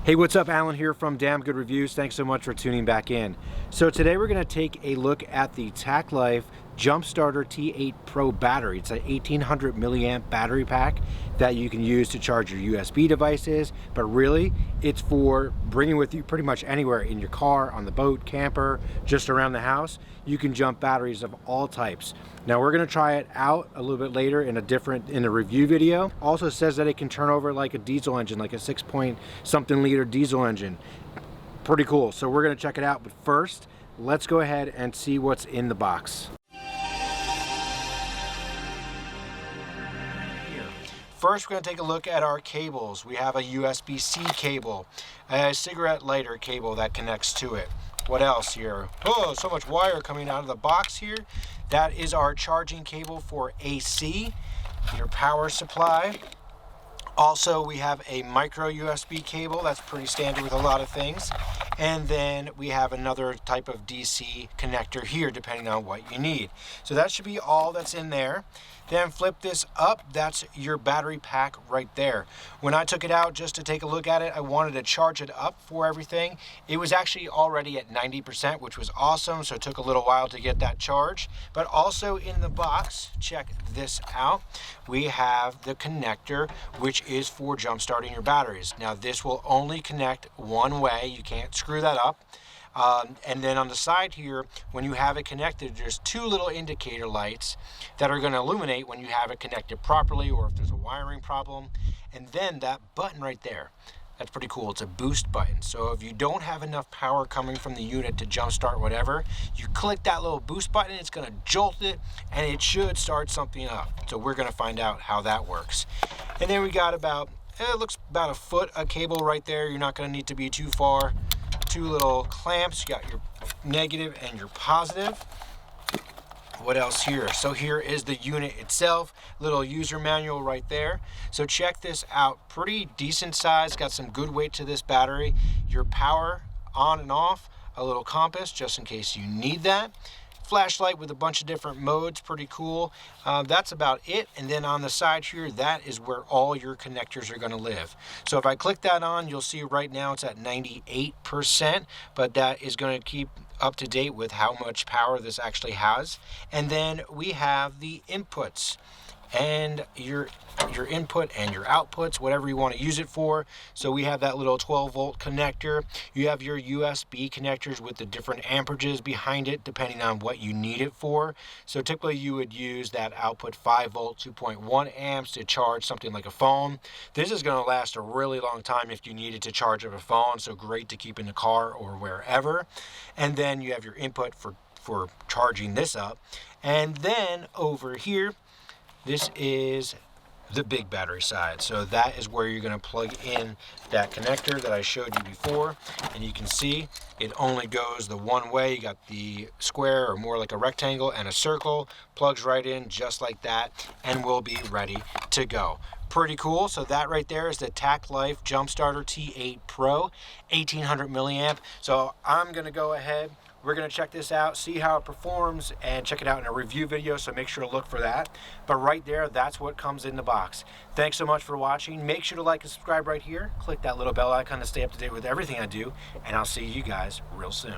Hey, what's up? Alan here from Damn Good Reviews. Thanks so much for tuning back in. So today we're going to take a look at the TACKLife Jumpstarter T8 Pro battery. It's an 1800 milliamp battery pack that you can use to charge your USB devices, but really it's for bringing with you pretty much anywhere in your car, on the boat, camper, just around the house. You can jump batteries of all types. Now we're going to try it out a little bit later in a review video. Also says that it can turn over like a diesel engine, like a 6 point something liter diesel engine. Pretty cool. So we're going to check it out, but first let's go ahead and see what's in the box. First, we're going to take a look at our cables. We have a USB-C cable, a cigarette lighter cable that connects to it. What else here? Oh, so much wire coming out of the box here. That is our charging cable for AC, your power supply. Also, we have a micro USB cable. That's pretty standard with a lot of things. And then we have another type of DC connector here, depending on what you need. So that should be all that's in there. Then flip this up. That's your battery pack right there. When I took it out just to take a look at it, I wanted to charge it up for everything. It was actually already at 90%, which was awesome. So it took a little while to get that charged. But also in the box, check this out. We have the connector, which is for jump starting your batteries. Now this will only connect one way. You can't screw that up. And then on the side here, when you have it connected, there's two little indicator lights that are going to illuminate when you have it connected properly or if there's a wiring problem. And then that button right there, that's pretty cool. It's a boost button. So if you don't have enough power coming from the unit to jumpstart whatever, you click that little boost button, it's going to jolt it and it should start something up. So we're going to find out how that works. And then we got about, it looks about a foot of cable right there. You're not going to need to be too far. Two little clamps. You got your negative and your positive. What else here? So here is the unit itself, little user manual right there. So check this out, pretty decent size, got some good weight to this battery. Your power on and off, a little compass just in case you need that. Flashlight with a bunch of different modes, pretty cool. That's about it. And then on the side here, that is where all your connectors are going to live. So if I click that on, you'll see right now it's at 98%, but that is going to keep up to date with how much power this actually has. And then we have the inputs and your input and your outputs, whatever you want to use it for. So we have that little 12 volt connector. You have your USB connectors with the different amperages behind it, depending on what you need it for. So typically you would use that output 5 volt, 2.1 amps to charge something like a phone. This is going to last a really long time if you needed to charge up a phone. So great to keep in the car or wherever. And then you have your input for charging this up. And then over here, this is the big battery side. So that is where you're going to plug in that connector that I showed you before. And you can see it only goes the one way. You got the square or more like a rectangle and a circle. Plugs right in just like that and we'll be ready to go. Pretty cool. So that right there is the TACKLife Jumpstarter T8 Pro, 1800 milliamp. So I'm going to go ahead. We're going to check this out, see how it performs, and check it out in a review video, so make sure to look for that. But right there, that's what comes in the box. Thanks so much for watching. Make sure to like and subscribe right here. Click that little bell icon to stay up to date with everything I do, and I'll see you guys real soon.